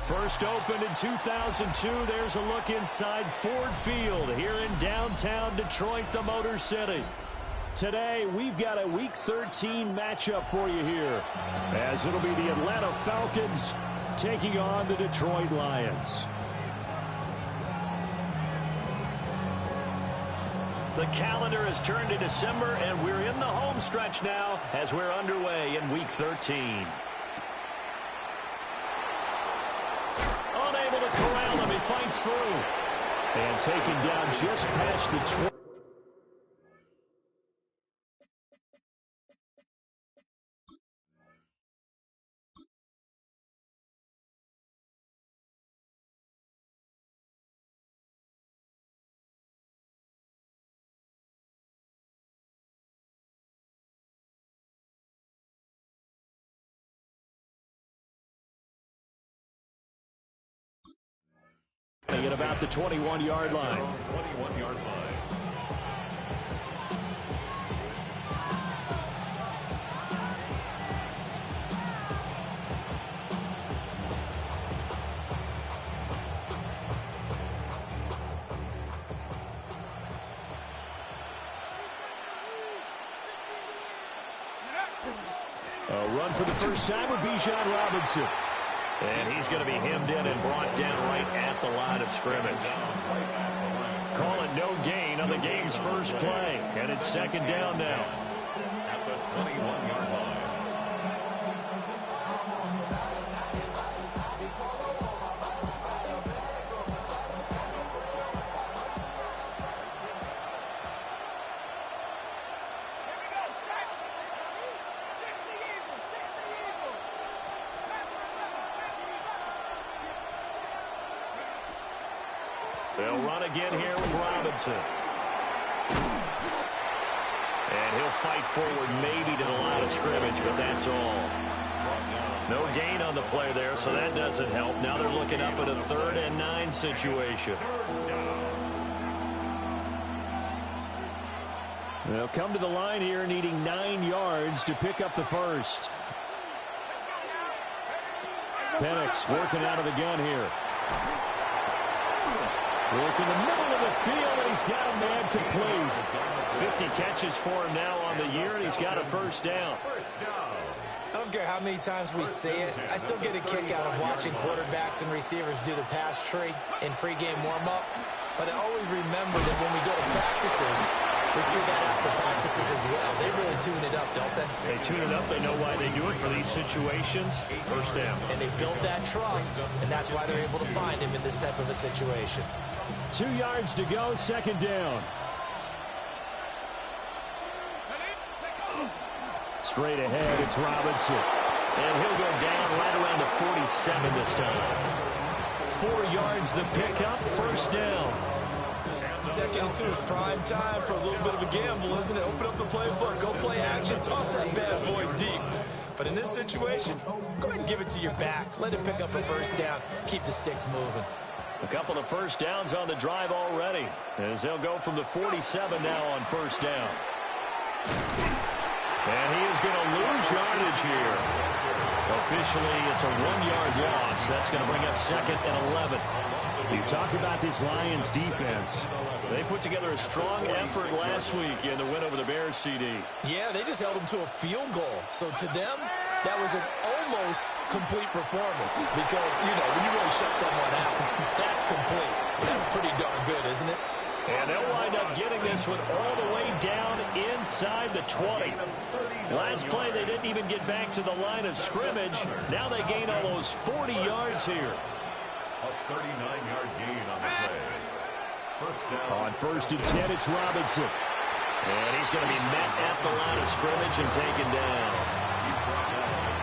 First opened in 2002. There's a look inside Ford Field here in downtown Detroit, the Motor City. Today, we've got a Week 13 matchup for you here, as it'll be the Atlanta Falcons taking on the Detroit Lions. The calendar has turned to December, and we're in the home stretch now as we're underway in Week 13. Unable to corral him, he fights through. And taken down just past the 20. At about the 21-yard line. A run for the first time with Bijan Robinson. And he's going to be hemmed in and brought down right at the line of scrimmage. Call it no gain on the game's first play. And it's second down now. At the 21-yard line. They'll run again here with Robinson. And he'll fight forward maybe to the line of scrimmage, but that's all. No gain on the play there, so that doesn't help. Now they're looking up at a 3rd and 9 situation. They'll come to the line here needing 9 yards to pick up the first. Penix working out of the gun here. Work in the middle of the field, and he's got a man complete. 50 catches for him now on the year, and he's got a first down. I don't care how many times we say it, I still get a kick out of watching quarterbacks and receivers do the pass tree in pregame warm-up. But I always remember that when we go to practices, we see that after practices as well. They really tune it up, don't they? They tune it up. They know why they do it for these situations. First down. And they build that trust, and that's why they're able to find him in this type of a situation. 2 yards to go, second down. Straight ahead, it's Robinson. And he'll go down right around the 47 this time. 4 yards the pickup, first down. 2nd and 2 is prime time for a little bit of a gamble, isn't it? Open up the playbook, go play action, toss that bad boy deep. But in this situation, go ahead and give it to your back. Let him pick up a first down. Keep the sticks moving. A couple of first downs on the drive already, as they'll go from the 47 now on first down. And he is going to lose yardage here. Officially, it's a 1-yard loss. That's going to bring up 2nd and 11. You talk about this Lions defense. They put together a strong effort last week in the win over the Bears, CD. Yeah, they just held them to a field goal. So to them, that was an almost complete performance because, you know, when you really shut someone out, that's complete. That's pretty darn good, isn't it? And they'll wind up getting this one all the way down inside the 20. Last play, they didn't even get back to the line of scrimmage. Now they gain almost 40 yards here. A 39-yard gain on the play. First down. On 1st and 10, it's Robinson. And he's going to be met at the line of scrimmage and taken down.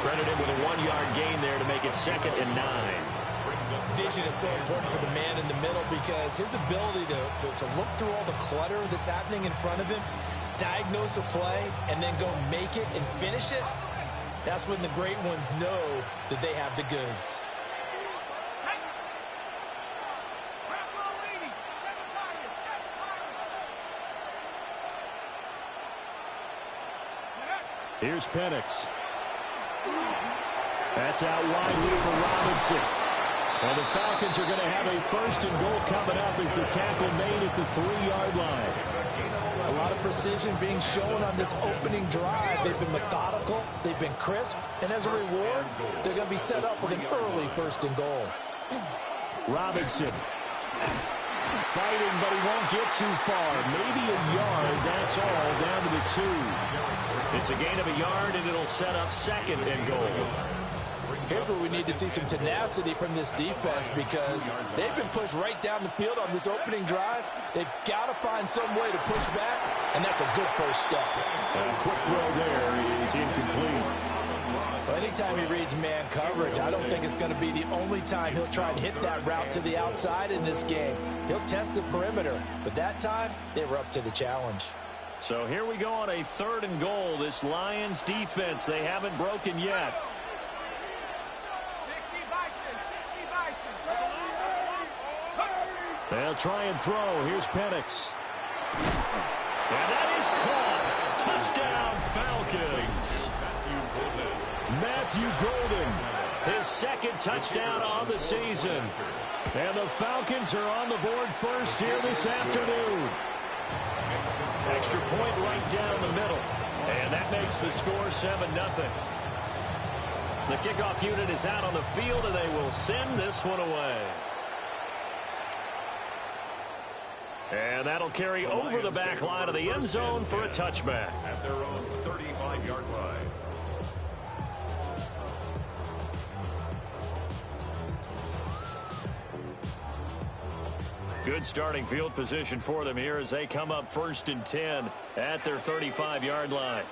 Credited with a 1-yard gain there to make it 2nd and 9. Vision is so important for the man in the middle because his ability to look through all the clutter that's happening in front of him, diagnose a play, and then go make it and finish it, that's when the great ones know that they have the goods. Here's Penix. That's out wide for Robinson. Well, the Falcons are going to have a first and goal coming up as the tackle made at the 3-yard line. A lot of precision being shown on this opening drive. They've been methodical, they've been crisp, and as a reward, they're going to be set up with an early first and goal. Robinson fighting, but he won't get too far. Maybe a yard, that's all, down to the 2. It's a gain of a yard, and it'll set up second and goal. Here's where we need to see some tenacity from this defense because they've been pushed right down the field on this opening drive. They've got to find some way to push back, and that's a good first step. A quick throw there is incomplete. Well, anytime he reads man coverage, I don't think it's going to be the only time he'll try and hit that route to the outside in this game. He'll test the perimeter, but that time they were up to the challenge. So here we go on a 3rd and goal. This Lions defense, they haven't broken yet. They'll try and throw. Here's Penix. And that is caught. Touchdown, Falcons. Matthew Golden, his 2nd touchdown on the season. And the Falcons are on the board first here this afternoon. Extra point right down the middle. And that makes the score 7-0. The kickoff unit is out on the field, and they will send this one away. And that'll carry over the back line of the end zone for a touchback. At their own 35-yard line. Good starting field position for them here as they come up 1st and 10 at their 35-yard line.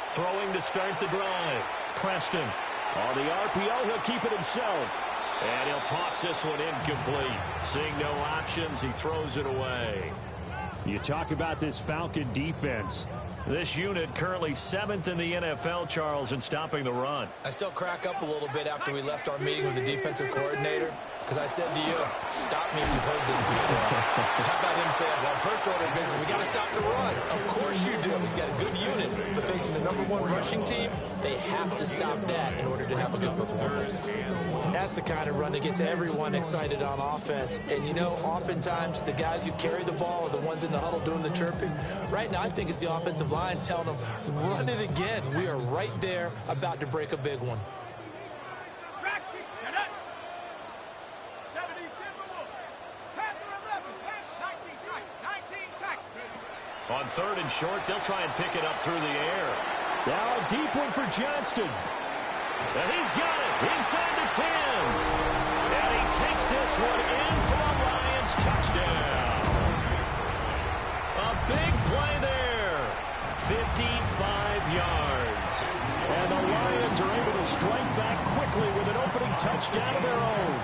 Throwing to start the drive. Preston on the RPO. He'll keep it himself. And he'll toss this one incomplete. Seeing no options, he throws it away. You talk about this Falcon defense. This unit currently 7th in the NFL, Charles, in stopping the run. I still crack up a little bit after we left our meeting with the defensive coordinator because I said to you, stop me if you've heard this before. How about him saying, well, first order of business, we got to stop the run. Of course you do. He's got a good unit, but facing the #1 rushing team, they have to stop that in order to have a good performance. That's the kind of run that gets everyone excited on offense. And, you know, oftentimes the guys who carry the ball are the ones in the huddle doing the chirping. Right now, I think it's the offensive line telling them, run it again. We are right there about to break a big one. On 3rd and short, they'll try and pick it up through the air. Now a deep one for Johnston. And he's got it inside the 10. And he takes this one in for a Lions touchdown. A big play there. 55 yards. And the Lions are able to strike back quickly with an opening touchdown of their own.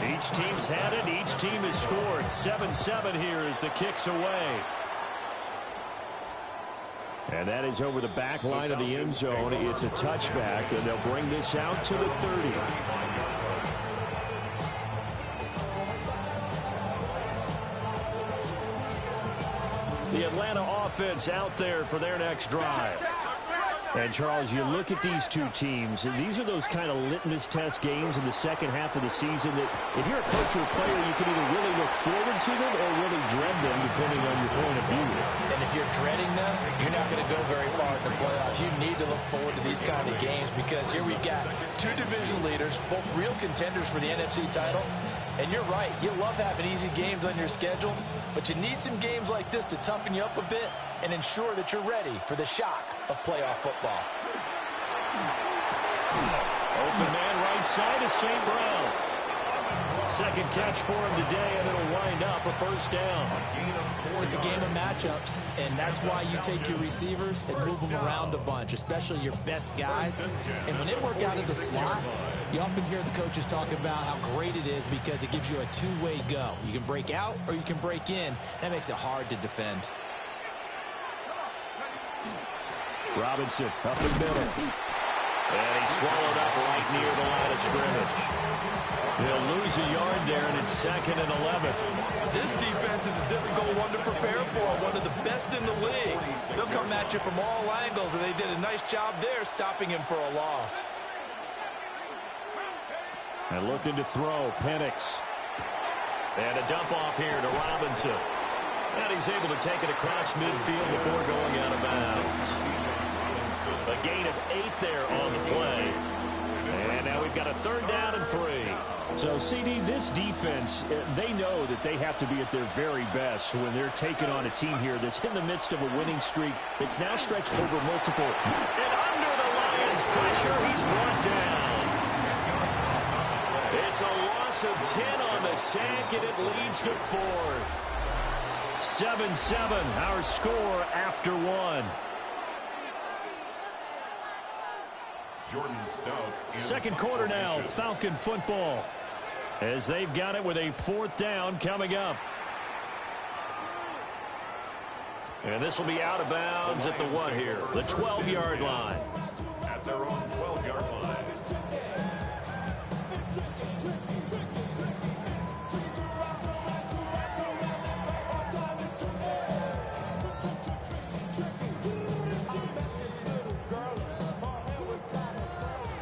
Each team's had it. Each team has scored. 7-7 here as the kick's away. And that is over the back line of the end zone. It's a touchback, and they'll bring this out to the 30. The Atlanta offense out there for their next drive. And, Charles, you look at these two teams, and these are those kind of litmus test games in the second half of the season that if you're a coach or a player, you can either really look forward to them or really dread them, depending on your point of view. And if you're dreading them, you're not going to go very far in the playoffs. You need to look forward to these kind of games because here we've got 2 division leaders, both real contenders for the NFC title. And you're right, you love having easy games on your schedule, but you need some games like this to toughen you up a bit and ensure that you're ready for the shock of playoff football. Open man right side is St. Brown. Second catch for him today, and it'll wind up a first down. It's a game of matchups, and that's why you take your receivers and move them around a bunch, especially your best guys. And when they work out of the slot, you often hear the coaches talk about how great it is because it gives you a two-way go. You can break out or you can break in. That makes it hard to defend. Robinson up the middle. And he's swallowed up right near the line of scrimmage. He'll lose a yard there, and it's 2nd and 11. This defense is a difficult one to prepare for, one of the best in the league. They'll come at you from all angles, and they did a nice job there stopping him for a loss. And looking to throw, Penix. And a dump off here to Robinson. And he's able to take it across midfield before going out of bounds. A gain of 8 there on the play. And now we've got a 3rd down and 3. So, CD, this defense, they know that they have to be at their very best when they're taking on a team here that's in the midst of a winning streak that's now stretched over multiple. And under the Lions' pressure, he's brought down. It's a loss of 10 on the sack, and it leads to 4th. 7-7, our score after 1. Jordan Stout. Second quarter now, Falcon football. As they've got it with a 4th down coming up. And this will be out of bounds at the what here? The 12-yard line. At their own 12-yard line.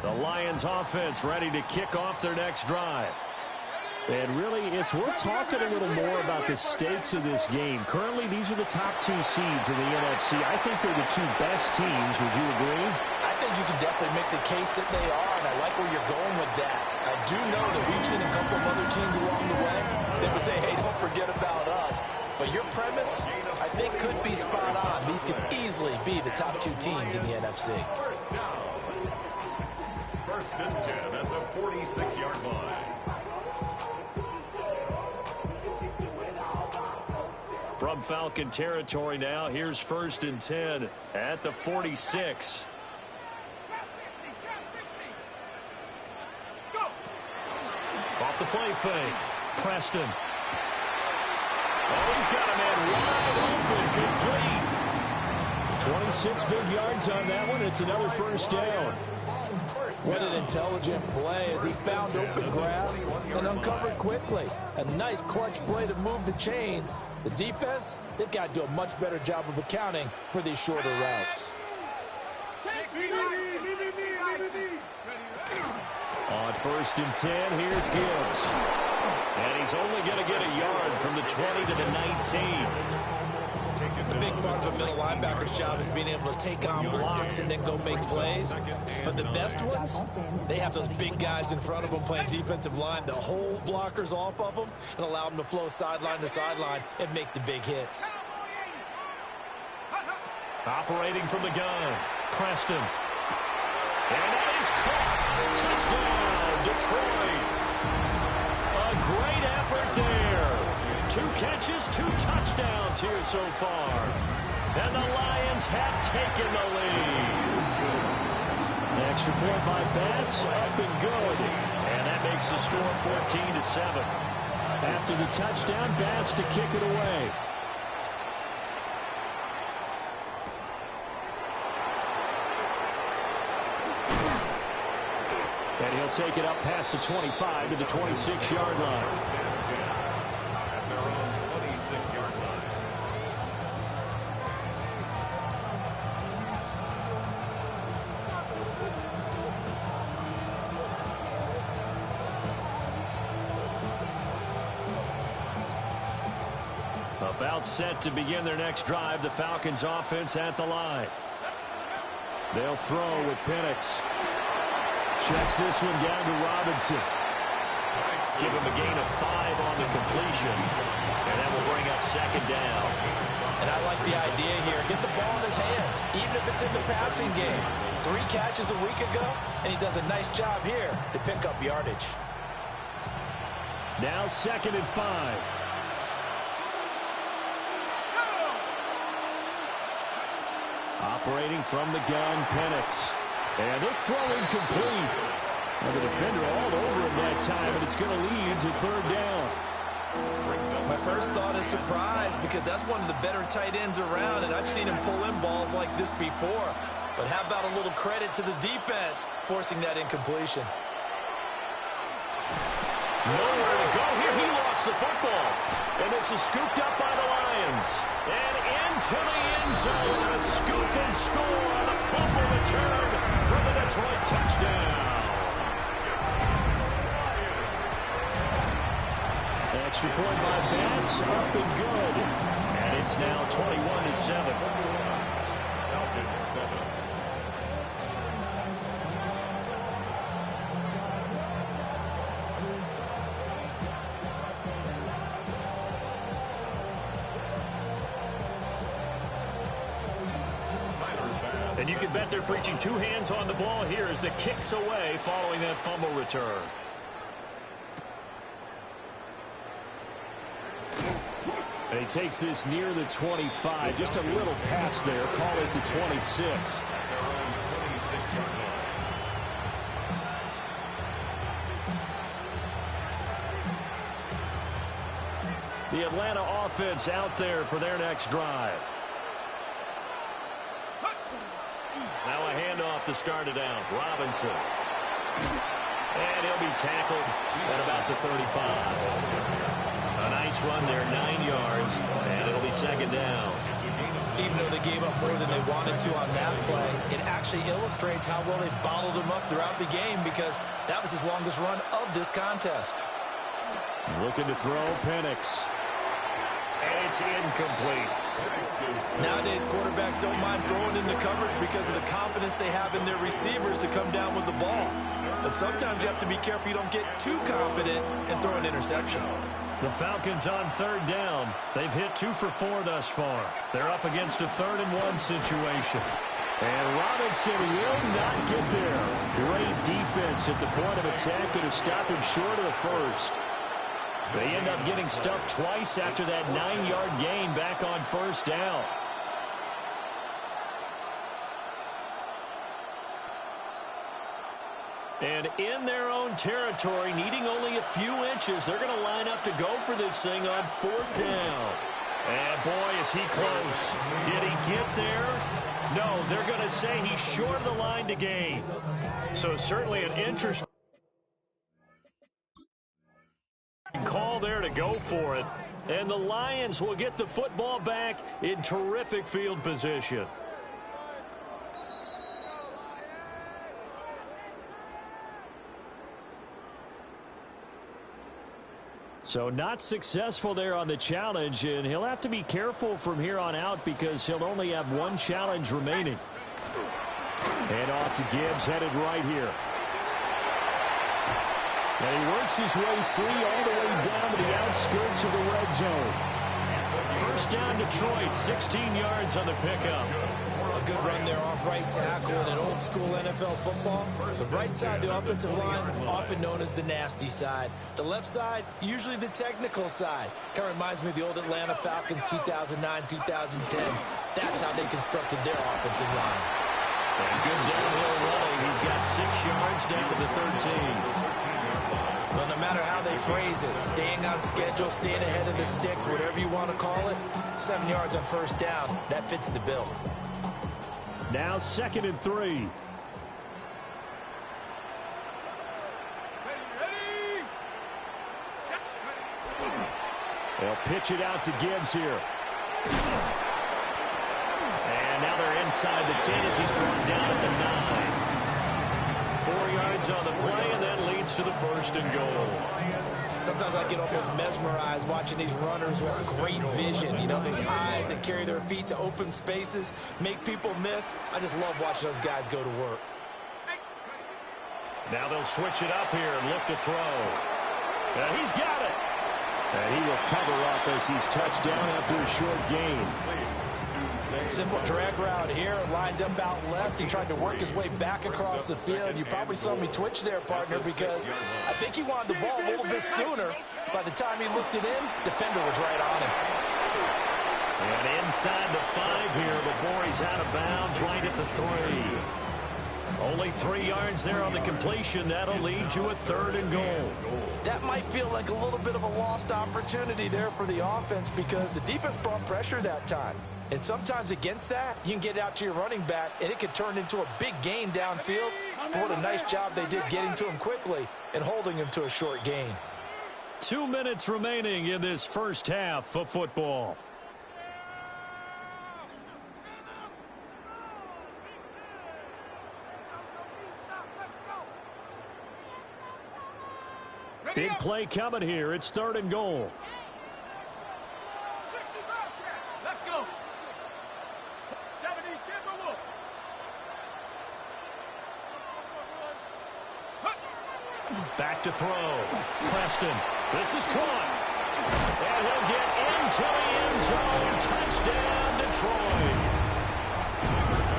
The Lions offense ready to kick off their next drive. And really, it's worth talking a little more about the stakes of this game. Currently, these are the top 2 seeds in the NFC. I think they're the 2 best teams. Would you agree? I think you can definitely make the case that they are, and I like where you're going with that. I do know that we've seen a couple of other teams along the way that would say, hey, don't forget about us. But your premise, I think, could be spot on. These could easily be the top 2 teams in the NFC. First and 10 at the 46-yard line. From Falcon territory now, here's 1st and 10 at the 46. Off the play fake. Preston. Oh, he's got a man wide open, complete. 26 big yards on that one. It's another 1st down. What an intelligent play as he found open grass and uncovered quickly. A nice clutch play to move the chains. The defense, they've got to do a much better job of accounting for these shorter routes. On 1st and 10, here's Gibbs. And he's only going to get a yard from the 20 to the 19. The big part of a middle linebacker's job is being able to take on blocks and then go make plays. But the best ones, they have those big guys in front of them playing defensive line to hold blockers off of them and allow them to flow sideline to sideline and make the big hits. Operating from the gun, Preston. And that is caught. Touchdown, Detroit. A great effort there. 2 catches, 2 touchdowns here so far. And the Lions have taken the lead. Extra point by Bass, up and good. And that makes the score 14-7. After the touchdown, Bass to kick it away. And he'll take it up past the 25 to the 26-yard line. About set to begin their next drive. The Falcons offense at the line. They'll throw with Penix. Checks this one down to Robinson. Give him a gain of 5 on the completion. And that will bring up 2nd down. And I like the idea here. Get the ball in his hands, even if it's in the passing game. 3 catches a week ago, and he does a nice job here to pick up yardage. Now 2nd and 5. Operating from the gun, Penix. And this throw incomplete. And the defender all over him that time, and it's going to lead to 3rd down. My first thought is surprise because that's one of the better tight ends around, and I've seen him pull in balls like this before. But how about a little credit to the defense forcing that incompletion? Nowhere to go here. He lost the football. And this is scooped up by the Lions. And into the end zone. A scoop and score on a fumble return for the Detroit touchdown. Extra point by Bass, up and good. And it's now 21-7. Falcons 7. And you can bet they're preaching two hands on the ball here as the kick's away following that fumble return. And he takes this near the 25. Just a little pass there. Call it the 26. The Atlanta offense out there for their next drive. Now a handoff to start it out. Robinson. And he'll be tackled at about the 35. A nice run there, 9 yards, and it'll be second down. Even though they gave up more than they wanted to on that play, it actually illustrates how well they bottled him up throughout the game because that was his longest run of this contest. Looking to throw, Penix. And it's incomplete. Nowadays, quarterbacks don't mind throwing into coverage because of the confidence they have in their receivers to come down with the ball. But sometimes you have to be careful you don't get too confident and throw an interception. The Falcons on third down. They've hit 2 for 4 thus far. They're up against a 3rd-and-1 situation. And Robinson will not get there. Great defense at the point of attack and to stop him short of the first. They end up getting stuffed twice after that 9-yard gain back on first down. And in their own territory, needing only a few inches, they're going to line up to go for this thing on 4th down. And boy, is he close. Did he get there? No, they're going to say he's short of the line to gain. So certainly an interesting call there to go for it. And the Lions will get the football back in terrific field position. So not successful there on the challenge, and he'll have to be careful from here on out because he'll only have one challenge remaining. And off to Gibbs, headed right here. And he works his way free all the way down to the outskirts of the red zone. First down, Detroit, 16 yards on the pickup. A good run there off right tackle in an old-school NFL football. The right side, the offensive line, often known as the nasty side. The left side, usually the technical side. Kind of reminds me of the old Atlanta Falcons 2009-2010. That's how they constructed their offensive line. And good downhill running. He's got 6 yards down to the 13. Well, no matter how they phrase it, staying on schedule, staying ahead of the sticks, whatever you want to call it, 7 yards on first down, that fits the bill. Now 2nd and 3. They'll pitch it out to Gibbs here. And now they're inside the 10 as he's brought down at the 9. 4 yards on the play, and that leads to the 1st and goal. Sometimes I get almost mesmerized watching these runners who have great vision. You know, those eyes that carry their feet to open spaces, make people miss. I just love watching those guys go to work. Now they'll switch it up here and look to throw. And he's got it. And he will cover up as he's touched down after a short gain. Simple drag route here, lined up out left. He tried to work his way back across the field. You probably saw me twitch there, partner, because I think he wanted the ball a little bit sooner. By the time he looked it in, defender was right on him. And inside the 5 here before he's out of bounds, right at the 3. Only 3 yards there on the completion. That'll lead to a 3rd and goal. That might feel like a little bit of a lost opportunity there for the offense because the defense brought pressure that time. And sometimes against that, you can get out to your running back, and it could turn into a big gain downfield. But what a nice job they did getting to him quickly and holding him to a short gain. 2 minutes remaining in this first half of football. Big play coming here. It's 3rd and goal. Let's go. 70 Timberwolves. Back to throw. Preston. This is caught. And he'll get into the end zone. Touchdown, Detroit.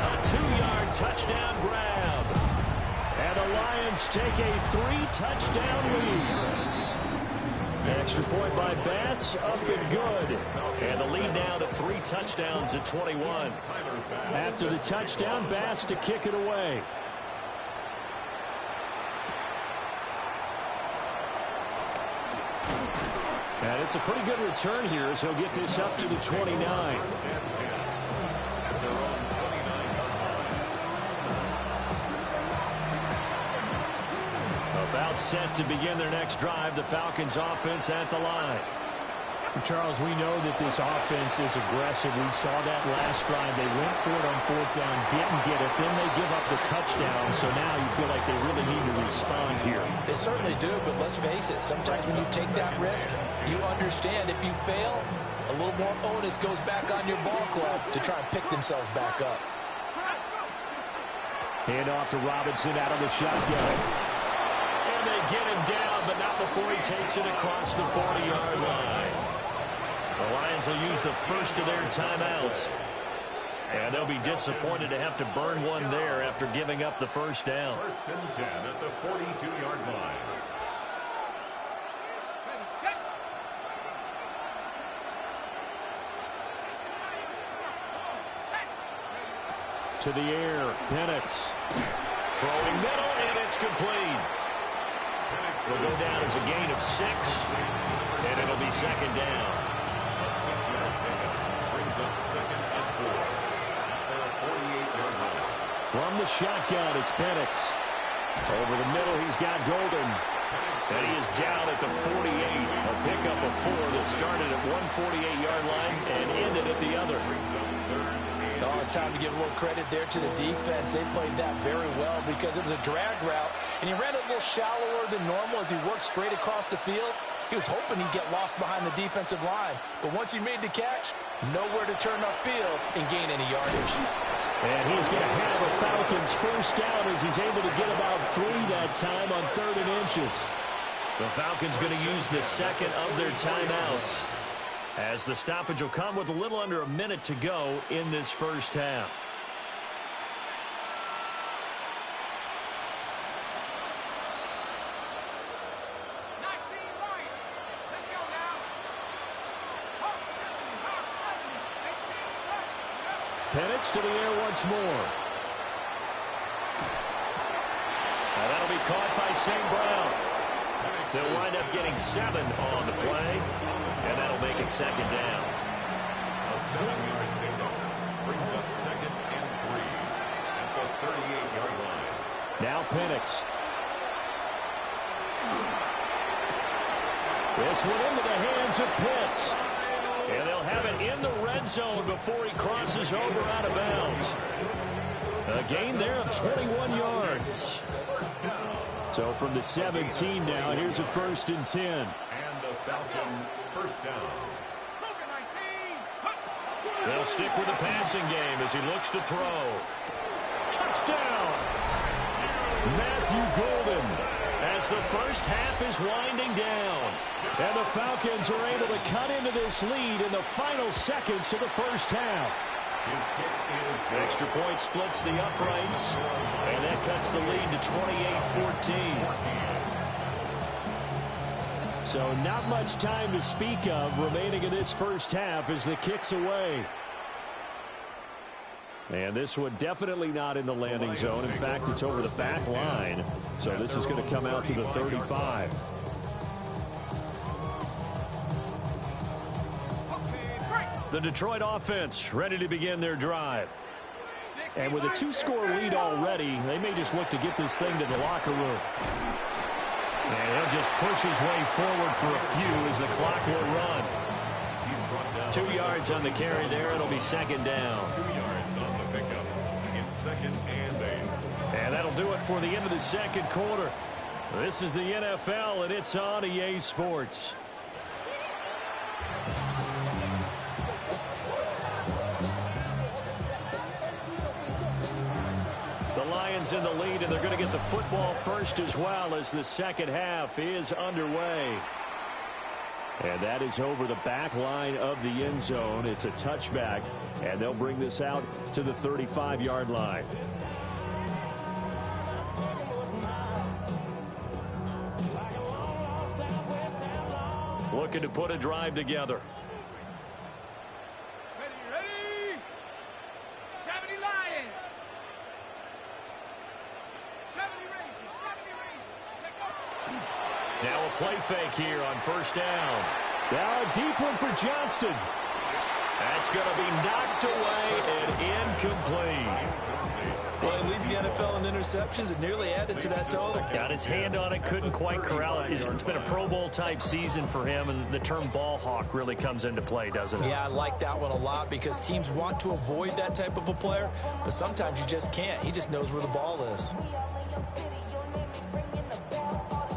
A 2-yard touchdown grab. And the Lions take a 3-touchdown lead. Extra point by Bass, up and good. And the lead now to 3 touchdowns at 21. After the touchdown, Bass to kick it away. And it's a pretty good return here as he'll get this up to the 29. About set to begin their next drive, the Falcons offense at the line. Charles, we know that this offense is aggressive. We saw that last drive. They went for it on 4th down, didn't get it. Then they give up the touchdown. So now you feel like they really need to respond here. They certainly do, but let's face it. Sometimes when you take that risk, you understand if you fail, a little more onus goes back on your ball club to try and pick themselves back up. Hand off to Robinson out of the shotgun. And they get him down, but not before he takes it across the 40-yard line. The Lions will use the first of their timeouts. And they'll be disappointed to have to burn one there after giving up the first down. 1st and 10 at the 42-yard line. To the air, Penix. Throwing middle, and it's complete. Will go down as a gain of 6, and it'll be 2nd down. A 6-yard pickup brings up 2nd and 4 at their 48-yard line. From the shotgun, it's Penix. Over the middle, he's got Golden. And he is down at the 48. A pickup of 4 that started at one 48-yard line and ended at the other. Oh, it's time to give a little credit there to the defense. They played that very well because it was a drag route, and he ran a little shallower than normal as he worked straight across the field. He was hoping he'd get lost behind the defensive line, but once he made the catch, nowhere to turn upfield and gain any yardage. And he's going to have a Falcons first down as he's able to get about 3 that time on 3rd and inches. The Falcons going to use the second of their timeouts, as the stoppage will come with a little under a minute to go in this first half. Penix to the air once more. Now that'll be caught by St. Brown. They'll wind up getting 7 on the play, and that'll make it 2nd down. A 7-yard pickup brings up 2nd and 3 at the 38-yard line. Now Penix. This one into the hands of Pitts. And they'll have it in the red zone before he crosses over out of bounds. A gain there of 21 yards. So from the 17 now, here's a 1st and 10. And the Falcon first down. They'll stick with the passing game as he looks to throw. Touchdown! Matthew Golden, as the first half is winding down. And the Falcons are able to cut into this lead in the final seconds of the first half. His kick is good. Extra point splits the uprights, and that cuts the lead to 28-14. So not much time to speak of remaining in this first half as the kick's away. And this one definitely not in the landing zone. In fact, it's over the back line. So this is going to come out to the 35. The Detroit offense ready to begin their drive. And with a 2-score lead already, they may just look to get this thing to the locker room. And he'll just push his way forward for a few as the clock will run. 2 yards on the carry there. It'll be 2nd down. 2 yards on the pickup. It's 2nd and 8. And that'll do it for the end of the second quarter. This is the NFL, and it's on EA Sports. The Lions in the lead, and they're going to get the football first as well as the second half is underway. And that is over the back line of the end zone. It's a touchback, and they'll bring this out to the 35-yard line. Looking to put a drive together. Ready? 70 Lions. 70 Rangers. 70 Rangers. Take over. Now a play fake here on first down. Now a deep one for Johnston. That's going to be knocked away and incomplete. Well, he leads the NFL in interceptions and nearly added to that total. Got his hand on it, couldn't quite corral it. It's been a Pro Bowl-type season for him, and the term ball hawk really comes into play, doesn't it? Yeah, I like that one a lot because teams want to avoid that type of a player, but sometimes you just can't. He just knows where the ball is.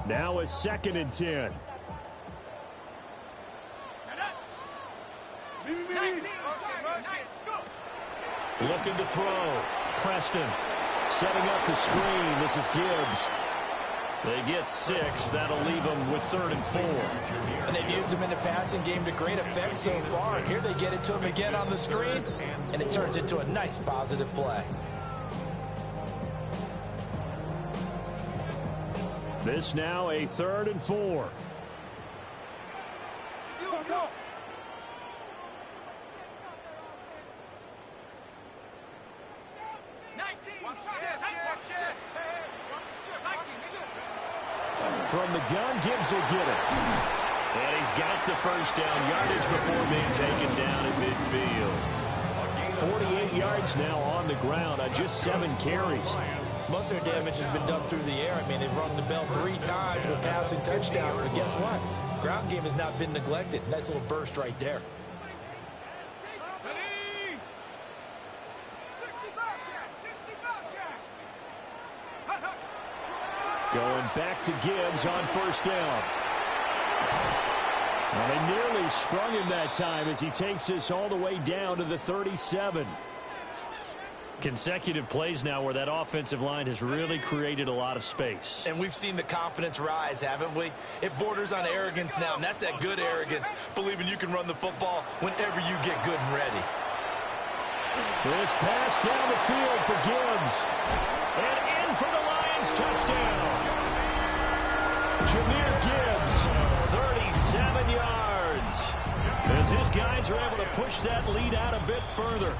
Now a 2nd and 10. Looking to throw. Preston setting up the screen. This is Gibbs. They get 6. That'll leave them with 3rd and 4. And they've used him in the passing game to great effect so far. And here they get it to him again on the screen, and it turns into a nice positive play. This now a 3rd and 4. From the gun, Gibbs will get it. And he's got the first down yardage before being taken down at midfield. 48 yards now on the ground on just 7 carries. Most of their damage has been done through the air. I mean, they've rung the bell 3 times with passing touchdowns, but guess what? Ground game has not been neglected. Nice little burst right there. Going back to Gibbs on first down. Well, they nearly sprung him that time as he takes this all the way down to the 37. Consecutive plays now where that offensive line has really created a lot of space. And we've seen the confidence rise, haven't we? It borders on arrogance now, and that's that good arrogance, believing you can run the football whenever you get good and ready. This pass down the field for Gibbs. And in for the Lions touchdown. Jahmyr Gibbs, 37 yards. As his guys are able to push that lead out a bit further.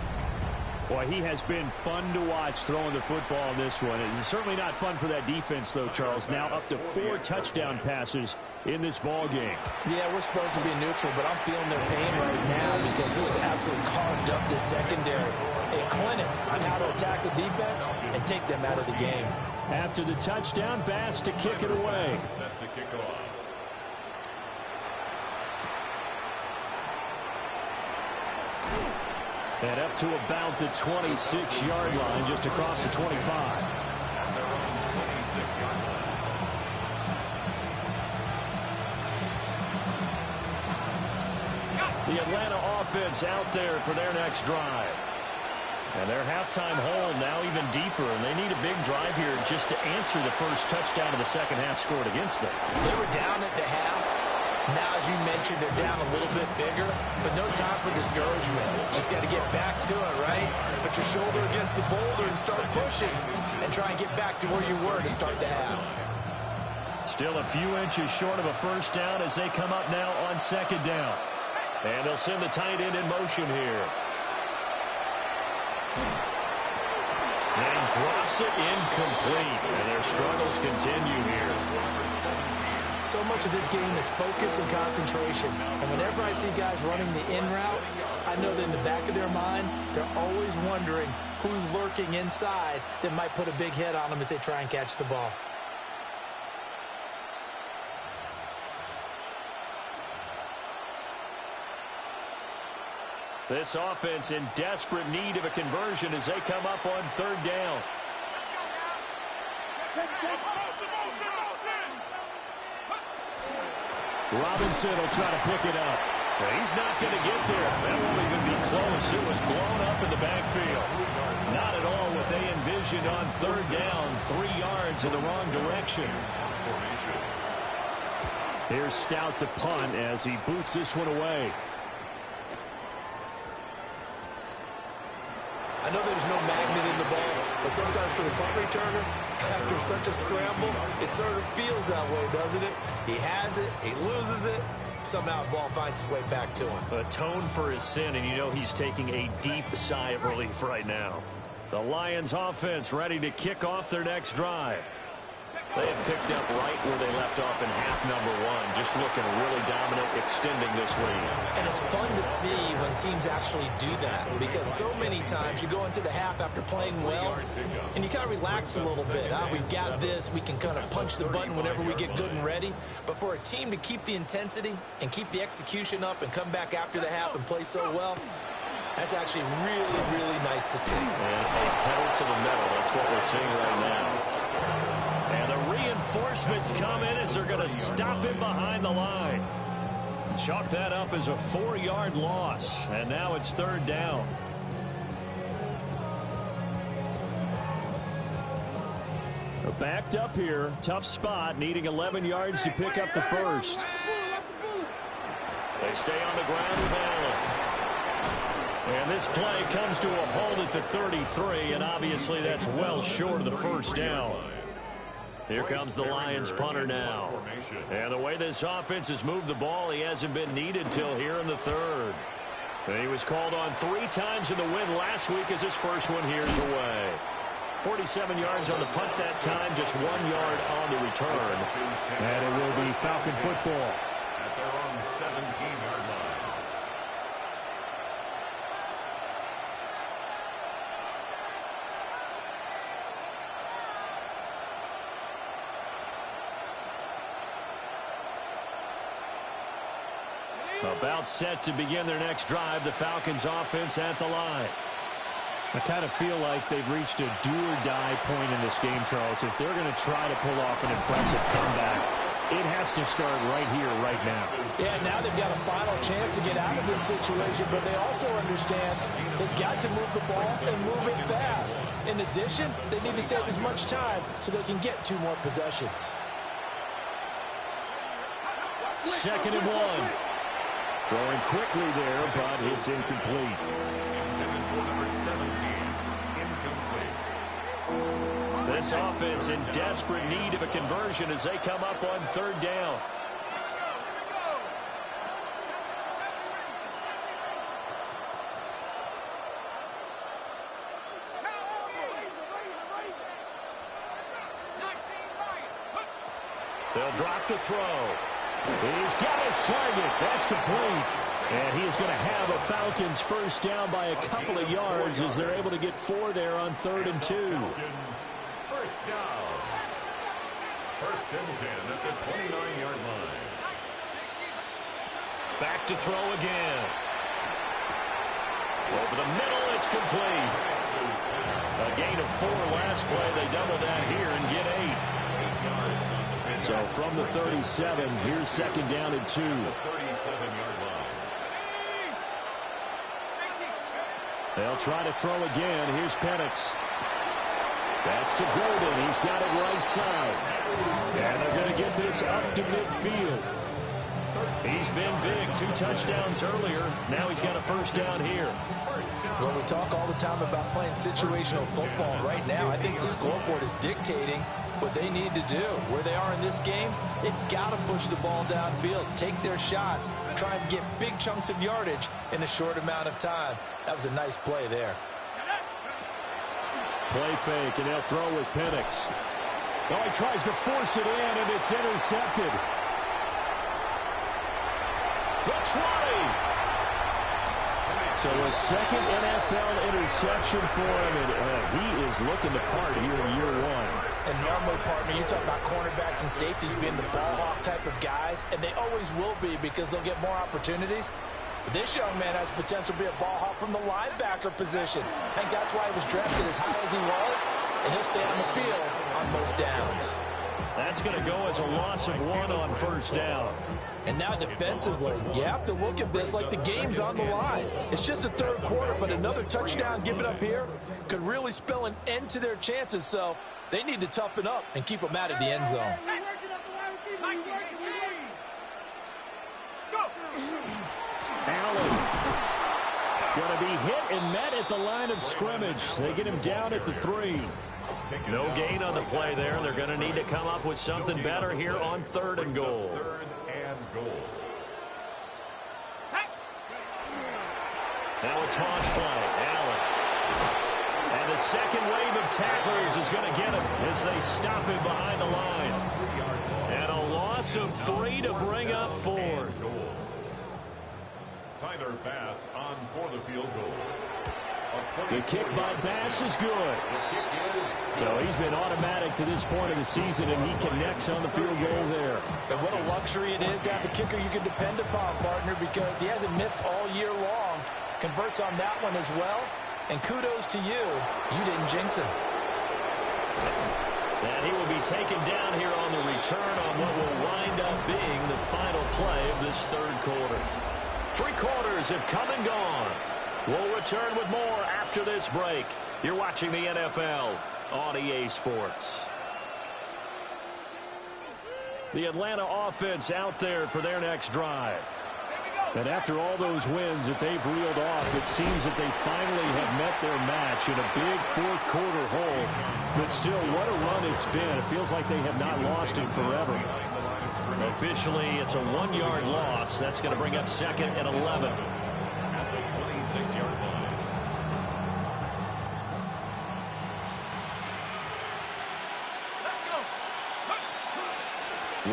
Boy, he has been fun to watch throwing the football in this one. It's certainly not fun for that defense, though, Charles. Now up to 4 touchdown passes in this ball game. Yeah, we're supposed to be neutral, but I'm feeling their pain right now because he has absolutely carved up this secondary. A clinic on how to attack the defense and take them out of the game. After the touchdown, Bass to kick it away. Set to kick off. And up to about the 26-yard line, just across the 25. At their own 26-yard line. The Atlanta offense out there for their next drive. And their halftime hole now even deeper, and they need a big drive here just to answer the first touchdown of the second half scored against them. They were down at the half. Now, as you mentioned, they're down a little bit bigger, but no time for discouragement. Just got to get back to it, right? Put your shoulder against the boulder and start pushing and try and get back to where you were to start the half. Still a few inches short of a first down as they come up now on second down. And they'll send the tight end in motion here. And drops it incomplete. And their struggles continue here. So much of this game is focus and concentration. And whenever I see guys running the in route, I know that in the back of their mind, they're always wondering who's lurking inside that might put a big hit on them as they try and catch the ball. This offense in desperate need of a conversion as they come up on third down. Robinson will try to pick it up. He's not going to get there. That won't even be close. It was blown up in the backfield. Not at all what they envisioned on third down. 3 yards in the wrong direction. Here's Stout to punt as he boots this one away. I know there's no magnet in the ball, but sometimes for the punt returner, after such a scramble, it sort of feels that way, doesn't it? He has it, he loses it, somehow the ball finds its way back to him. Atone for his sin, and you know he's taking a deep sigh of relief right now. The Lions offense ready to kick off their next drive. They have picked up right where they left off in half number 1, just looking really dominant, extending this lead. And it's fun to see when teams actually do that, because so many times you go into the half after playing well, and you kind of relax a little bit. We've got this. We can kind of punch the button whenever we get good and ready. But for a team to keep the intensity and keep the execution up and come back after the half and play so well, that's actually really, really nice to see. And a pedal to the metal. That's what we're seeing right now. And the reinforcements come in as they're going to stop him behind the line. Chalk that up as a 4-yard loss. And now it's third down. Backed up here. Tough spot. Needing 11 yards to pick up the first. They stay on the ground with Allen. And this play comes to a halt at the 33. And obviously that's well short of the first down. Here comes the Lions punter now. And the way this offense has moved the ball, he hasn't been needed till here in the third. And he was called on 3 times in the win last week as his first one here's away. 47 yards on the punt that time, just 1 yard on the return. And it will be Falcon football. At their own 17-yard line. About set to begin their next drive, the Falcons offense at the line. I kind of feel like they've reached a do-or-die point in this game, Charles. If they're going to try to pull off an impressive comeback, it has to start right here, right now. Yeah, now they've got a final chance to get out of this situation, but they also understand they've got to move the ball and move it fast. In addition, they need to save as much time so they can get 2 more possessions. 2nd and 1. Throwing quickly there, but it's incomplete. Intended for number 17, incomplete. This offense in desperate need of a conversion as they come up on third down. They'll drop the throw. He's got his target. That's complete. And he is going to have a Falcons first down by a couple of yards as they're able to get 4 there on 3rd and 2. First down. 1st and 10 at the 29-yard line. Back to throw again. Over the middle, it's complete. A gain of 4 last play. They double that here and get 8. 8 yards on the so from the 37, here's 2nd down and 2. 37-yard line. They'll try to throw again. Here's Penix. That's to Golden. He's got it right side. And they're going to get this up to midfield. He's been big. 2 touchdowns earlier. Now he's got a first down here. Well, we talk all the time about playing situational football. Right now, I think the scoreboard is dictating what they need to do. Where they are in this game, they've got to push the ball downfield, take their shots, try and get big chunks of yardage in a short amount of time. That was a nice play there. Play fake, and they'll throw with Penix. Oh, he tries to force it in, and it's intercepted. The 20. So a 2nd NFL interception for him, and he is looking the part here in year 1. And normally, partner, you talk about cornerbacks and safeties being the ball hawk type of guys, and they always will be because they'll get more opportunities. But this young man has potential to be a ball hawk from the linebacker position. I think that's why he was drafted as high as he was, and he'll stay on the field on on most downs. That's going to go as a loss of 1 on first down. And now defensively, you have to look at this like the game's on the line. It's just the third quarter, but another touchdown given up here could really spell an end to their chances. So they need to toughen up and keep them out of the end zone. Allen going to be hit and met at the line of scrimmage. They get him down at the 3. No gain on the play there. They're going to need to come up with something better here on 3rd and goal. Now a toss play. Allen. And the second wave of tacklers is going to get him as they stop him behind the line. And a loss of 3 to bring up 4. Tyler Bass on for the field goal. The kick by Bass is good. So he's been automatic to this point of the season, and he connects on the field goal there. And what a luxury it is to have a kicker you can depend upon, partner, because he hasn't missed all year long. Converts on that one as well. And kudos to you. You didn't jinx him. And he will be taken down here on the return on what will wind up being the final play of this third quarter. 3 quarters have come and gone. We'll return with more after this break. You're watching the NFL on EA Sports. The Atlanta offense out there for their next drive. And after all those wins that they've reeled off, it seems that they finally have met their match in a big fourth quarter hole. But still, what a run it's been. It feels like they have not lost it forever. Officially, it's a 1-yard loss. That's going to bring up 2nd and 11. At the 26-yard line.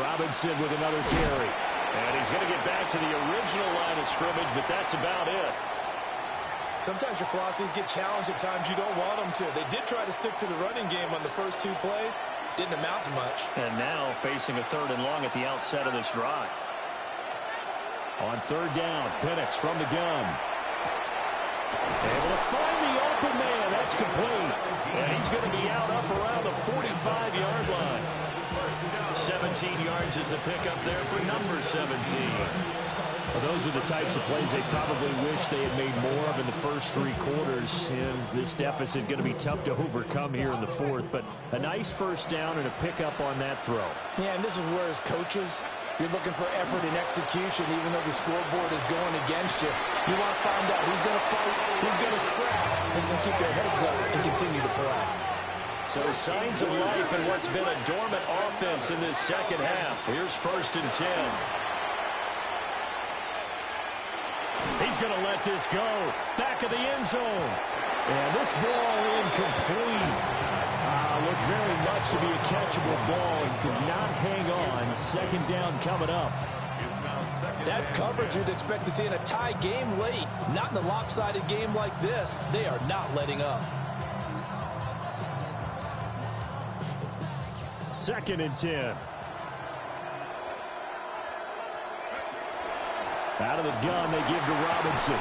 Robinson with another carry. And he's going to get back to the original line of scrimmage, but that's about it. Sometimes your philosophies get challenged at times you don't want them to. They did try to stick to the running game on the first 2 plays. Didn't amount to much. And now facing a 3rd and long at the outset of this drive. On 3rd down, Penix from the gun. Able to find the open man. That's complete. And he's going to be out up around the 45-yard line. 17 yards is the pickup there for number 17. Well, those are the types of plays they probably wish they had made more of in the first 3 quarters. And this deficit going to be tough to overcome here in the 4th. But a nice first down and a pickup on that throw. Yeah, and this is where as coaches, you're looking for effort and execution even though the scoreboard is going against you. You want to find out who's going to fight, who's going to scrap, who's going to keep their heads up and continue to play. So signs of life in what's been a dormant offense in this second half. Here's 1st and 10. He's going to let this go. Back of the end zone. And this ball incomplete. Looked very much to be a catchable ball and could not hang on. 2nd down coming up. That's coverage you'd expect to see in a tie game late. Not in a lopsided game like this. They are not letting up. 2nd and 10. Out of the gun, they give to Robinson.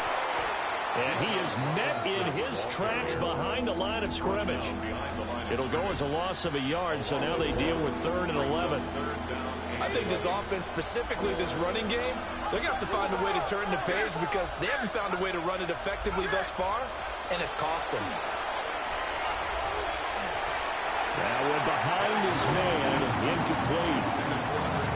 And he is met in his tracks behind the line of scrimmage. It'll go as a loss of a yard, so now they deal with 3rd and 11. I think this offense, specifically this running game, they're going to have to find a way to turn the page because they haven't found a way to run it effectively thus far, and it's cost them. That one behind his man, incomplete.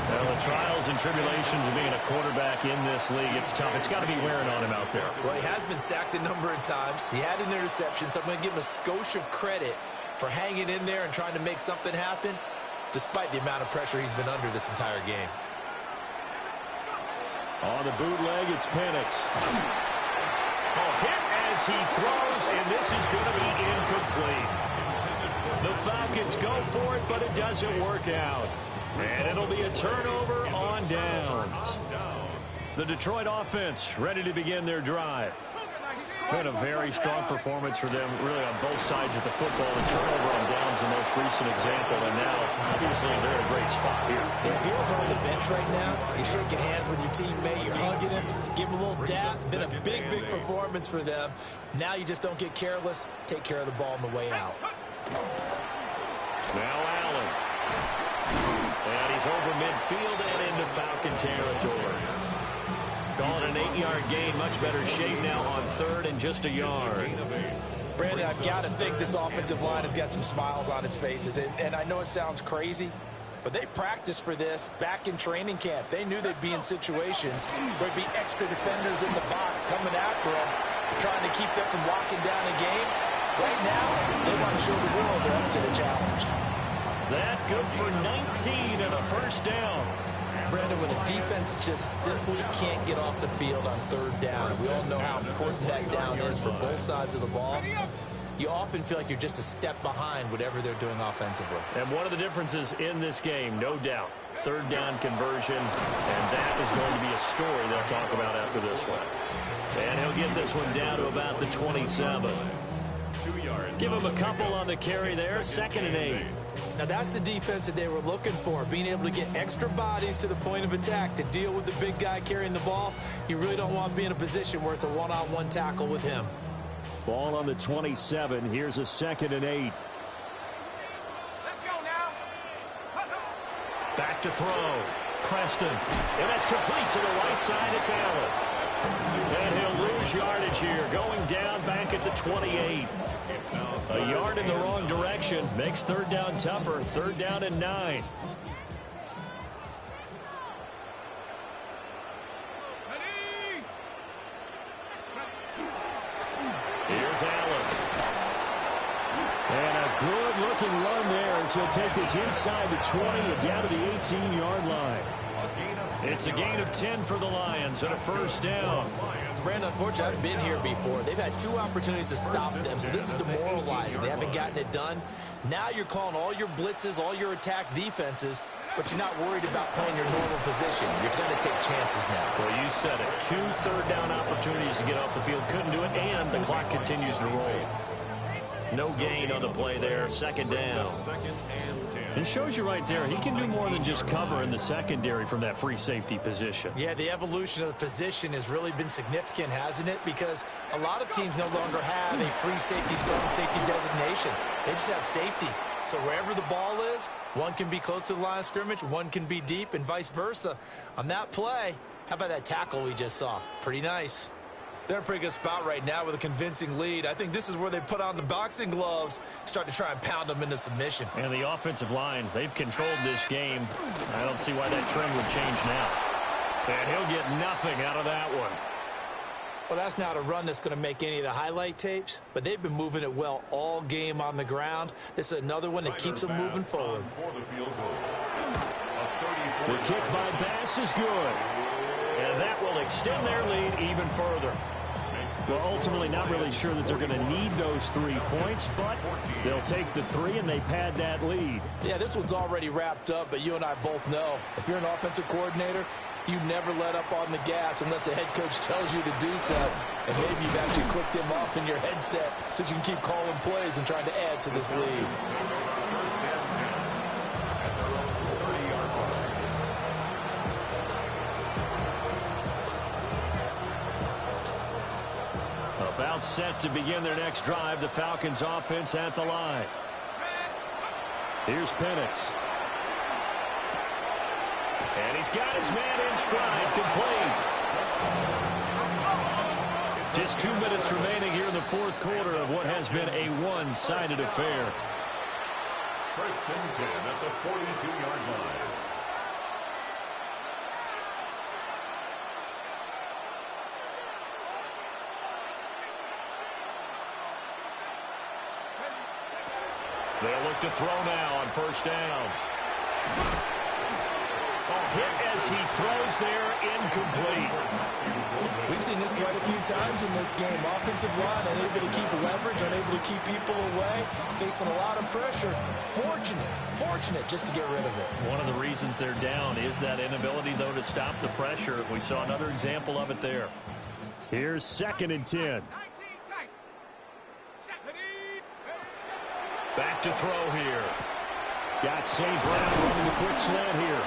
Well, the trials and tribulations of being a quarterback in this league, it's tough. It's got to be wearing on him out there. Well, he has been sacked a number of times. He had an interception, so I'm going to give him a skosh of credit for hanging in there and trying to make something happen, despite the amount of pressure he's been under this entire game. On the bootleg, it's Penix. Hit as he throws, and this is going to be incomplete. The Falcons go for it, but it doesn't work out. And it'll be a turnover on downs. The Detroit offense ready to begin their drive. Been a very strong performance for them, really, on both sides of the football. The turnover on downs, the most recent example, and now, obviously, they're in a great spot here. Yeah, if you're over on the bench right now, you're shaking hands with your teammate, you're hugging him, give him a little dap. Been a big, big performance for them. Now you just don't get careless. Take care of the ball on the way out. Now Allen. And he's over midfield and into Falcon territory. Calling an 8-yard gain. Much better shape now on 3rd and just a yard. Brandon, I've got to think this offensive line has got some smiles on its faces. And I know it sounds crazy, but they practiced for this back in training camp. They knew they'd be in situations where there'd be extra defenders in the box coming after them, trying to keep them from locking down a game. Right now, they want to show the world they're up to the challenge. That good for 19 and a first down. Brandon, when a defense just simply can't get off the field on 3rd down, we all know how important that down is for both sides of the ball. You often feel like you're just a step behind whatever they're doing offensively. And one of the differences in this game, no doubt, 3rd down conversion, and that is going to be a story they'll talk about after this one. And he'll get this one down to about the 27. 2 yards. Give him a couple on the carry there, 2nd and 8. Now, that's the defense that they were looking for, being able to get extra bodies to the point of attack to deal with the big guy carrying the ball. You really don't want to be in a position where it's a one-on-one tackle with him. Ball on the 27. Here's a 2nd and 8. Let's go now. Back to throw. Preston. And that's complete to the right side. It's Allen. And he'll lose yardage here, going down back at the 28. A yard in the wrong direction makes 3rd down tougher. 3rd down and 9. Ready. Here's Allen. And a good-looking run there as he'll take this inside the 20 and down to the 18-yard line. It's a gain of 10 for the Lions and a first down. Brandon, unfortunately, I've been here before. They've had 2 opportunities to stop them, so this is demoralizing. They haven't gotten it done. Now you're calling all your blitzes, all your attack defenses, but you're not worried about playing your normal position. You're going to take chances now. Well, you said it. 2 third-down opportunities to get off the field. Couldn't do it, and the clock continues to roll. No gain on the play there. 2nd down. It shows you right there, he can do more than just cover in the secondary from that free safety position. Yeah, the evolution of the position has really been significant, hasn't it? Because a lot of teams no longer have a free safety, strong safety designation. They just have safeties. So wherever the ball is, one can be close to the line of scrimmage, one can be deep, and vice versa. On that play, how about that tackle we just saw? Pretty nice. They're in a pretty good spot right now with a convincing lead. I think this is where they put on the boxing gloves, start to try and pound them into submission. And the offensive line, they've controlled this game. I don't see why that trend would change now. And he'll get nothing out of that one. Well, that's not a run that's going to make any of the highlight tapes, but they've been moving it well all game on the ground. This is another one that keeps them moving forward. The kick by Bass is good. And that will extend their lead even further. Well, ultimately not really sure that they're going to need those 3 points, but they'll take the 3 and they pad that lead. Yeah, this one's already wrapped up, but you and I both know if you're an offensive coordinator, you never let up on the gas unless the head coach tells you to do so. And maybe you've actually clicked him off in your headset so you can keep calling plays and trying to add to this lead. About set to begin their next drive, the Falcons offense at the line. Here's Penix. And he's got his man in stride, complete. Just 2 minutes remaining here in the 4th quarter of what has been a one-sided affair. 1st and 10 at the 42-yard line. They'll look to throw now on 1st down. Hit as he throws there, incomplete. We've seen this quite a few times in this game. Offensive line unable to keep leverage, unable to keep people away, facing a lot of pressure. Fortunate just to get rid of it. One of the reasons they're down is that inability, though, to stop the pressure. We saw another example of it there. Here's 2nd and 10. 19 tight. Ready. Back to throw here. Got St. Brown running the quick slant here.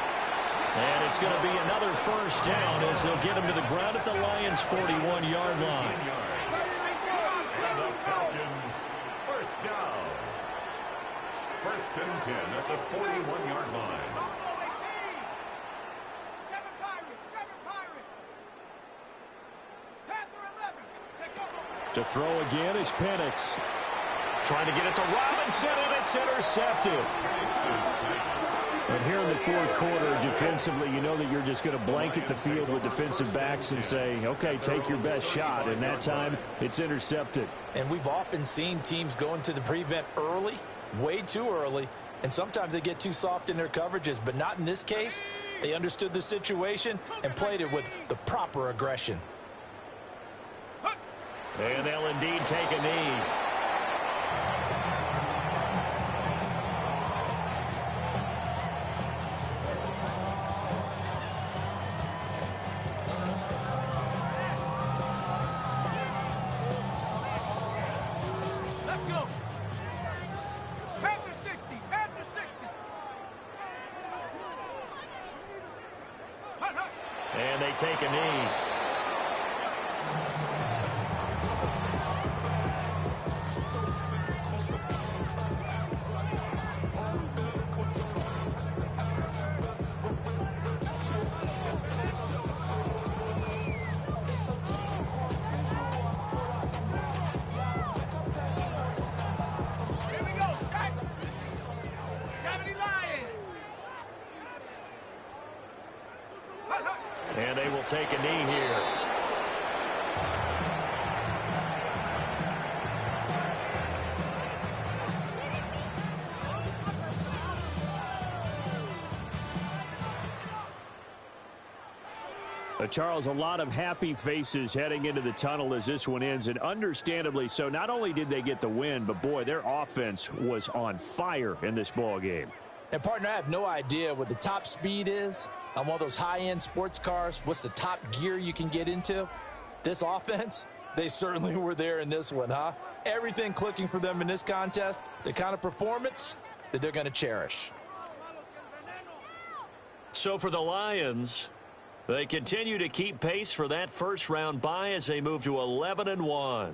And it's going to be another 1st down as they'll get him to the ground at the Lions' 41-yard line. And the Falcons, 1st down. First and 10 at the 41-yard line. Seven Pirates. Panther 11. Take over. To throw again is Penix. Trying to get it to Robinson, and it's intercepted. And here in the fourth quarter, defensively, you know that you're just going to blanket the field with defensive backs and say, okay, take your best shot. And that time, it's intercepted. And we've often seen teams go into the prevent early, way too early, and sometimes they get too soft in their coverages, but not in this case. They understood the situation and played it with the proper aggression. And they'll indeed take a knee. Let's go. Panther 60. Panther 60. And they take a knee. Here we go. 70 Lions. And they will take a knee here. Charles, a lot of happy faces heading into the tunnel as this one ends, and understandably so. Not only did they get the win, but, boy, their offense was on fire in this ball game. And, partner, I have no idea what the top speed is on one of those high-end sports cars. What's the top gear you can get into? This offense, they certainly were there in this one, huh? Everything clicking for them in this contest, the kind of performance that they're going to cherish. So for the Lions, they continue to keep pace for that first-round bye as they move to 11-1.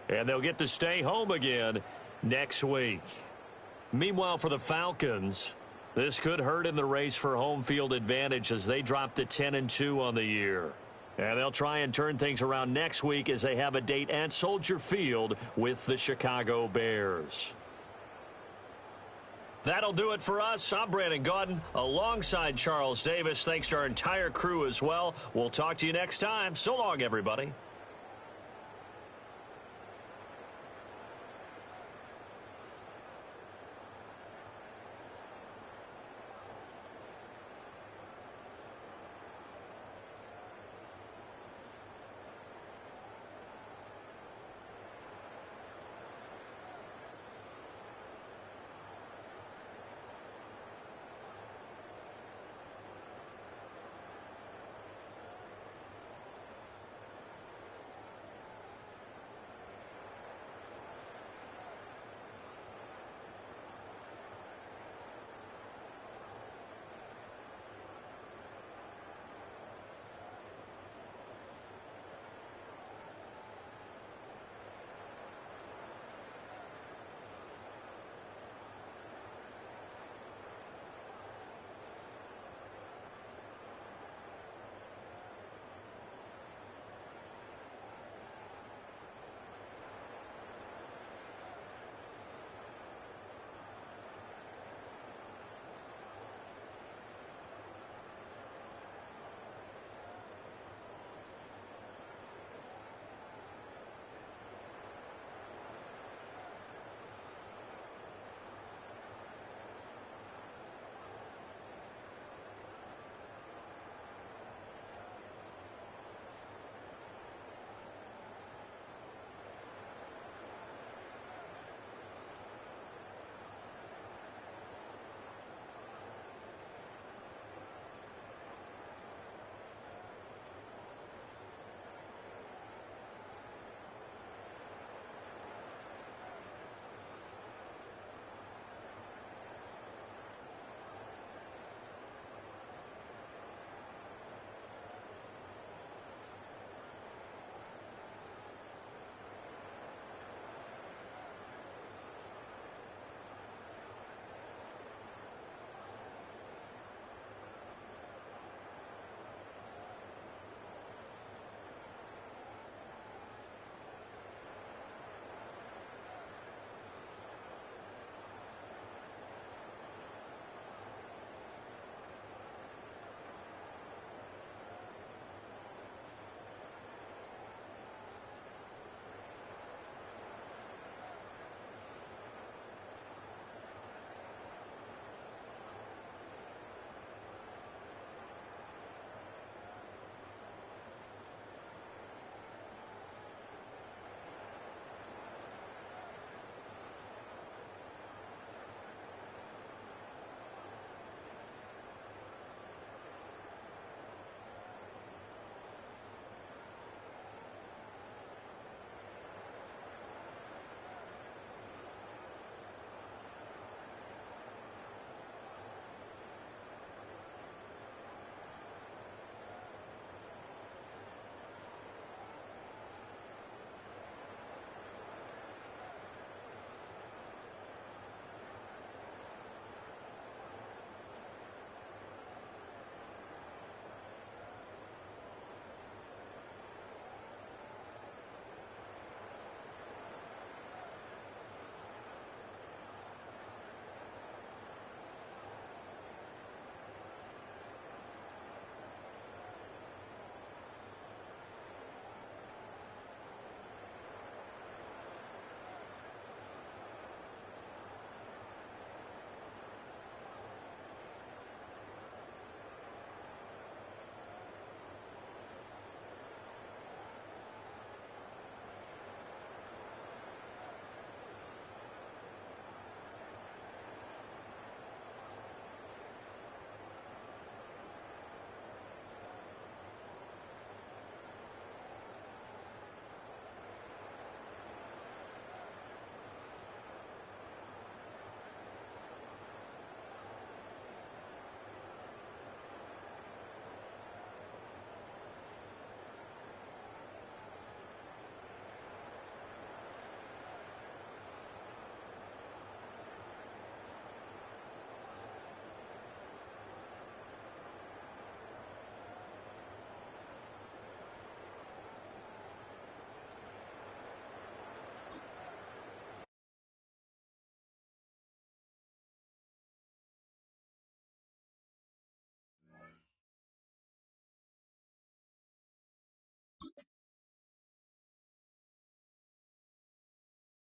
And they'll get to stay home again next week. Meanwhile, for the Falcons, this could hurt in the race for home field advantage as they drop to 10-2 on the year. And they'll try and turn things around next week as they have a date at Soldier Field with the Chicago Bears. That'll do it for us. I'm Brandon Gaudin alongside Charles Davis. Thanks to our entire crew as well. We'll talk to you next time. So long, everybody.